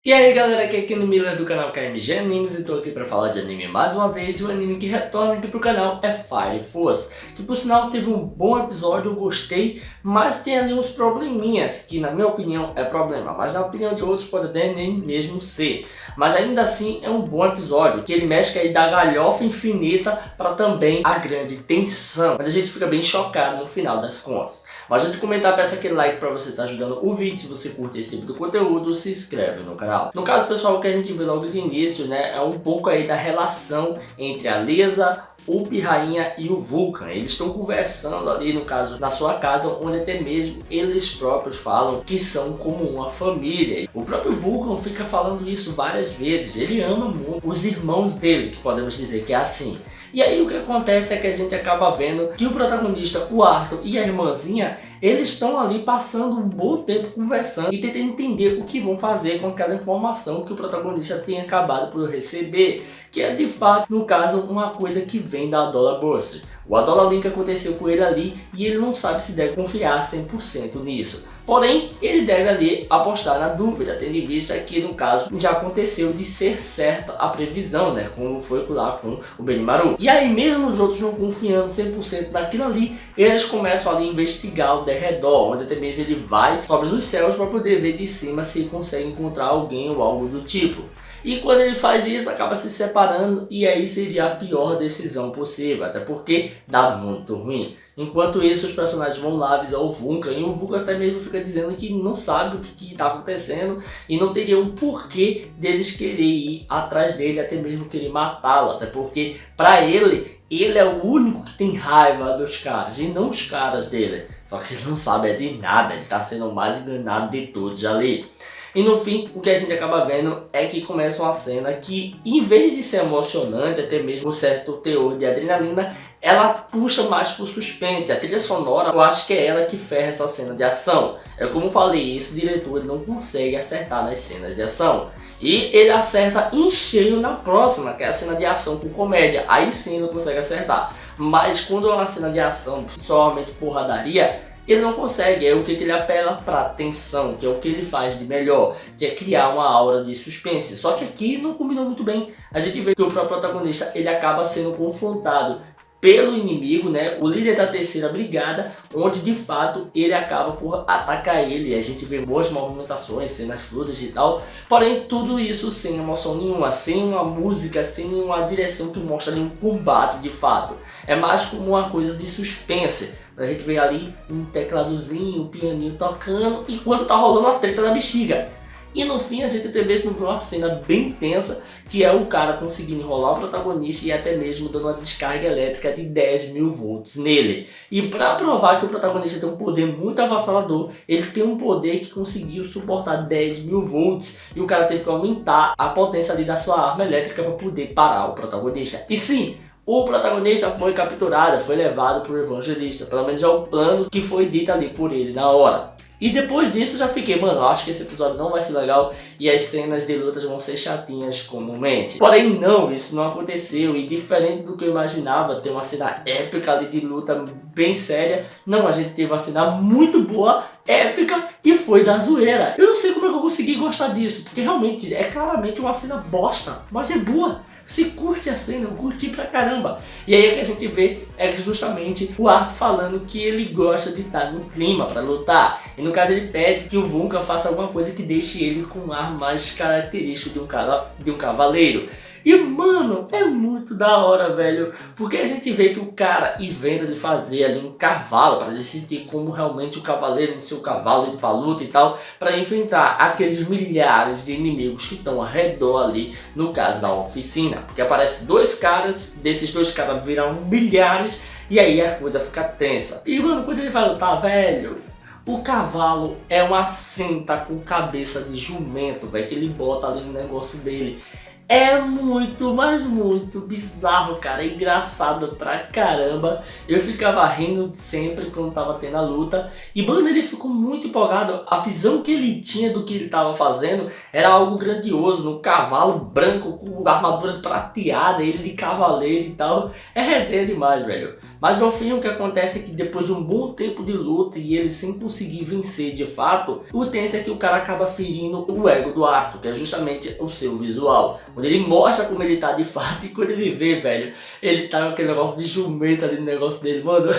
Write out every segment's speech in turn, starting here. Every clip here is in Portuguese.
E aí galera, aqui é Keno Miller do canal KMG Animes e tô aqui pra falar de anime mais uma vez. E o anime que retorna aqui pro canal é Fire Force, que por sinal teve um bom episódio, eu gostei, mas tem ali uns probleminhas, que na minha opinião é problema, mas na opinião de outros pode até nem mesmo ser. Mas ainda assim é um bom episódio, que ele mexe aí da galhofa infinita para também a grande tensão, mas a gente fica bem chocado no final das contas. Mas antes de comentar, peço aquele like para você estar ajudando o vídeo. Se você curte esse tipo de conteúdo, se inscreve no canal. No caso, pessoal, o que a gente vê logo de início, né, é um pouco aí da relação entre a Lisa, o Pirrainha e o Vulcan. Eles estão conversando ali, no caso, na sua casa, onde até mesmo eles próprios falam que são como uma família. O próprio Vulcan fica falando isso várias vezes. Ele ama muito os irmãos dele, que podemos dizer que é assim. E aí o que acontece é que a gente acaba vendo que o protagonista, o Arthur e a irmãzinha, eles estão ali passando um bom tempo conversando e tentando entender o que vão fazer com aquela informação que o protagonista tem acabado por receber, que é de fato, no caso, uma coisa que vem da Dollar Burst. O Adola Link aconteceu com ele ali e ele não sabe se deve confiar 100% nisso. Porém, ele deve ali apostar na dúvida, tendo em vista que no caso já aconteceu de ser certa a previsão, né? Como foi lá com o Benimaru. E aí mesmo os outros não confiando 100% naquilo ali, eles começam ali a investigar o derredor, onde até mesmo ele vai, sobe nos céus para poder ver de cima se consegue encontrar alguém ou algo do tipo. E quando ele faz isso, acaba se separando e aí seria a pior decisão possível, até porque dá muito ruim. Enquanto isso, os personagens vão lá avisar o Vulcan e o Vulcan até mesmo fica dizendo que não sabe o que está acontecendo e não teria um porquê deles querer ir atrás dele, até mesmo querer matá-lo, até porque para ele é o único que tem raiva dos caras e não os caras dele. Só que ele não sabe de nada, ele está sendo o mais enganado de todos ali. E no fim, o que a gente acaba vendo é que começa uma cena que, em vez de ser emocionante, até mesmo um certo teor de adrenalina, ela puxa mais pro suspense. A trilha sonora, eu acho que é ela que ferra essa cena de ação. É como eu falei, esse diretor ele não consegue acertar nas cenas de ação. E ele acerta em cheio na próxima, que é a cena de ação com comédia. Aí sim ele consegue acertar. Mas quando é uma cena de ação, principalmente porradaria, ele não consegue. É o que ele apela para tensão, que é o que ele faz de melhor, que é criar uma aura de suspense. Só que aqui não combinou muito bem. A gente vê que o próprio protagonista ele acaba sendo confrontado pelo inimigo, né, o líder da terceira brigada, onde de fato ele acaba por atacar ele. A gente vê boas movimentações, cenas fluidas e tal, porém tudo isso sem emoção nenhuma, sem uma música, sem uma direção que mostra ali um combate de fato. É mais como uma coisa de suspense. A gente vê ali um tecladozinho, um pianinho tocando, enquanto tá rolando a treta da bexiga. E no fim a gente até mesmo vê uma cena bem tensa, que é o cara conseguindo enrolar o protagonista e até mesmo dando uma descarga elétrica de 10.000 volts nele. E para provar que o protagonista tem um poder muito avassalador, ele tem um poder que conseguiu suportar 10.000 volts e o cara teve que aumentar a potência ali da sua arma elétrica para poder parar o protagonista. E sim, o protagonista foi capturado, foi levado para o evangelista, pelo menos é o plano que foi dito ali por ele na hora. E depois disso eu já fiquei, mano, eu acho que esse episódio não vai ser legal e as cenas de lutas vão ser chatinhas comumente. Porém não, isso não aconteceu e diferente do que eu imaginava, ter uma cena épica ali de luta bem séria, não, a gente teve uma cena muito boa, épica e foi da zoeira. Eu não sei como é que eu consegui gostar disso, porque realmente é claramente uma cena bosta, mas é boa. Você curte a cena, eu curti pra caramba. E aí o que a gente vê é que justamente o Arthur falando que ele gosta de estar no clima pra lutar. E no caso ele pede que o Vulcan faça alguma coisa que deixe ele com um ar mais característico de um cavaleiro. E mano, é muito da hora, velho, porque a gente vê que o cara inventa de fazer ali um cavalo para decidir como realmente o cavaleiro no seu cavalo ir pra luta e tal, para enfrentar aqueles milhares de inimigos que estão ao redor ali, no caso da oficina, porque aparece dois caras, desses dois caras viram milhares e aí a coisa fica tensa. E mano, quando ele vai lutar, velho, o cavalo é uma cinta com cabeça de jumento, velho, que ele bota ali no negócio dele. é muito, mas muito bizarro, cara. É engraçado pra caramba. Eu ficava rindo sempre quando tava tendo a luta. E, mano, ele ficou muito empolgado. A visão que ele tinha do que ele tava fazendo era algo grandioso. No cavalo branco, com armadura prateada, ele de cavaleiro e tal. É resenha demais, velho. Mas no fim o que acontece é que depois de um bom tempo de luta e ele sem conseguir vencer de fato, o tenso é que o cara acaba ferindo o ego do Arthur, que é justamente o seu visual. Onde ele mostra como ele tá de fato e quando ele vê, velho, ele tá com aquele negócio de jumenta ali no negócio dele, mano.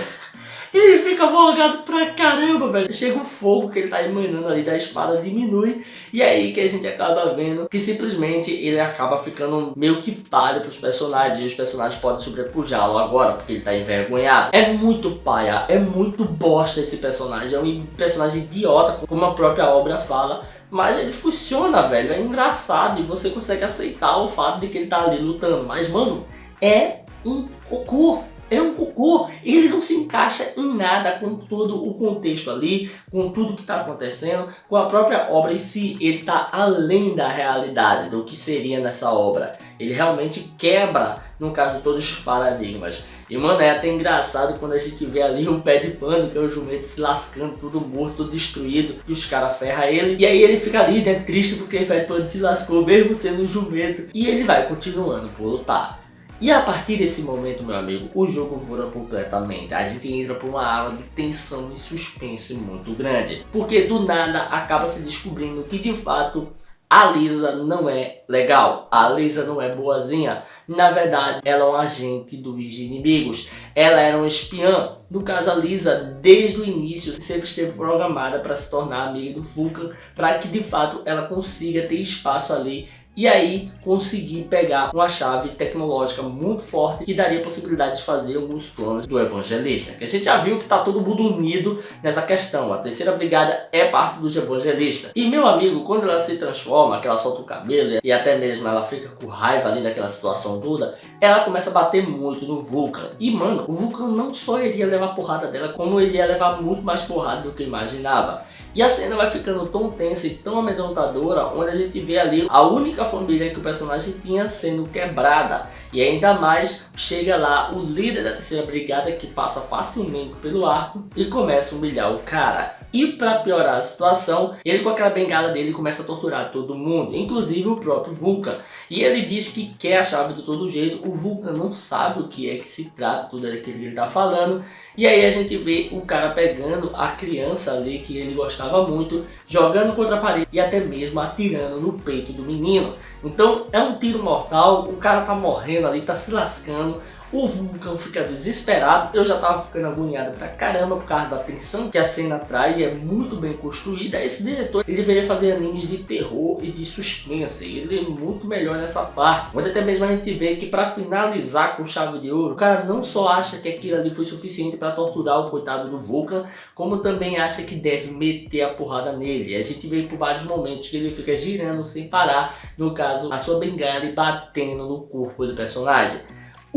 Ele fica folgado pra caramba, velho. Chega o fogo que ele tá emanando ali da espada, diminui. E aí que a gente acaba vendo que simplesmente ele acaba ficando meio que palha pros personagens. E os personagens podem sobrepujá-lo agora, porque ele tá envergonhado. É muito paia, é muito bosta esse personagem. É um personagem idiota, como a própria obra fala. Mas ele funciona, velho. É engraçado e você consegue aceitar o fato de que ele tá ali lutando. Mas, mano, é um cocô. É um cocô, ele não se encaixa em nada com todo o contexto ali, com tudo que está acontecendo, com a própria obra em si. Ele está além da realidade do que seria nessa obra. Ele realmente quebra, no caso, todos os paradigmas. E, mano, é até engraçado quando a gente vê ali o pé de pano, que é o jumento se lascando, tudo morto, tudo destruído, e os caras ferram ele. E aí ele fica ali, né, triste porque o pé de pano se lascou, mesmo sendo um jumento. E ele vai continuando por lutar. E a partir desse momento, meu amigo, o jogo voa completamente. A gente entra por uma aula de tensão e suspense muito grande. Porque do nada acaba se descobrindo que de fato a Lisa não é legal. A Lisa não é boazinha. Na verdade, ela é um agente dos inimigos. Ela era uma espiã. No caso, a Lisa, desde o início, sempre esteve programada para se tornar amiga do Vulcan, para que de fato ela consiga ter espaço ali e aí conseguir pegar uma chave tecnológica muito forte que daria a possibilidade de fazer alguns planos do Evangelista. Que a gente já viu que tá todo mundo unido nessa questão. A terceira brigada é parte dos Evangelistas. E meu amigo, quando ela se transforma, que ela solta o cabelo e até mesmo ela fica com raiva ali daquela situação toda, ela começa a bater muito no Vulcan. E mano, o Vulcan não só iria levar porrada dela, como ele ia levar muito mais porrada do que imaginava. E a cena vai ficando tão tensa e tão amedrontadora, onde a gente vê ali a única família que o personagem tinha sendo quebrada. E ainda mais chega lá o líder da terceira brigada, que passa facilmente pelo arco e começa a humilhar o cara. E para piorar a situação, ele com aquela bengala dele começa a torturar todo mundo, inclusive o próprio Vulcan. E ele diz que quer a chave de todo jeito. O Vulcan não sabe o que é que se trata, tudo aquilo que ele está falando. E aí a gente vê o cara pegando a criança ali que ele gostava muito, jogando contra a parede e até mesmo atirando no peito do menino. Então é um tiro mortal, o cara tá morrendo ali, tá se lascando. O Vulcan fica desesperado, eu já tava ficando agoniado pra caramba por causa da tensão que a cena traz e é muito bem construída. Esse diretor, ele deveria fazer animes de terror e de suspense, ele é muito melhor nessa parte. Onde até mesmo a gente vê que pra finalizar com chave de ouro, o cara não só acha que aquilo ali foi suficiente pra torturar o coitado do Vulcan, como também acha que deve meter a porrada nele. E a gente vê por vários momentos que ele fica girando sem parar, no caso, a sua bengala e batendo no corpo do personagem.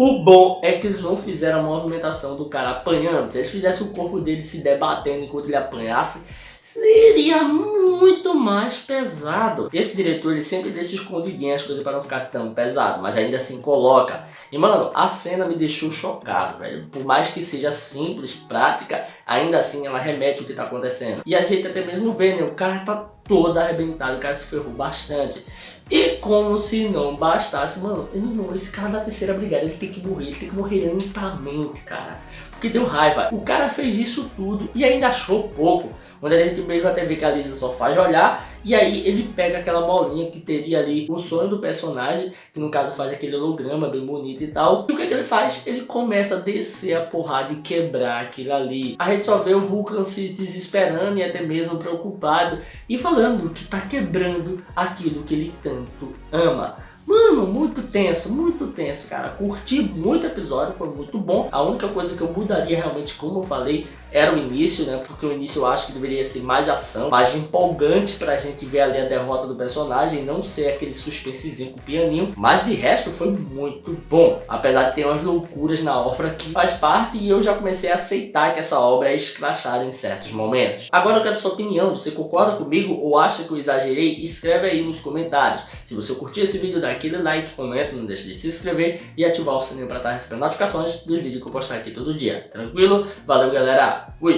O bom é que eles não fizeram a movimentação do cara apanhando. Se eles fizessem o corpo dele se debatendo enquanto ele apanhasse, seria muito mais pesado. Esse diretor, ele sempre deixa escondidinhas as coisas para não ficar tão pesado, mas ainda assim coloca. E mano, a cena me deixou chocado, velho. Por mais que seja simples, prática, ainda assim ela remete ao que tá acontecendo. E a gente até mesmo vê, né? O cara tá todo arrebentado, o cara se ferrou bastante. E como se não bastasse, mano, esse cara da terceira brigada, ele tem que morrer lentamente, cara. Porque deu raiva. O cara fez isso tudo e ainda achou pouco. Onde a gente mesmo até vê que a Lisa só faz olhar. E aí ele pega aquela bolinha que teria ali o sonho do personagem, que no caso faz aquele holograma bem bonito e tal. E o que é que ele faz? Ele começa a descer a porrada e quebrar aquilo ali. A gente só vê o Vulcan se desesperando e até mesmo preocupado. E falando que tá quebrando aquilo que ele tanto ama. Mano, muito tenso, cara. Curti muito o episódio, foi muito bom. A única coisa que eu mudaria realmente, como eu falei, era o início, né? Porque o início eu acho que deveria ser mais ação, mais empolgante pra gente ver ali a derrota do personagem, não ser aquele suspensezinho com o pianinho. Mas de resto foi muito bom. Apesar de ter umas loucuras na obra que faz parte e eu já comecei a aceitar que essa obra é escrachada em certos momentos. Agora eu quero sua opinião, você concorda comigo ou acha que eu exagerei? Escreve aí nos comentários. Se você curtiu esse vídeo, dá aquele like. like, comenta, não deixe de se inscrever e ativar o sininho para estar recebendo notificações dos vídeos que eu postar aqui todo dia. Tranquilo? Valeu, galera! Fui!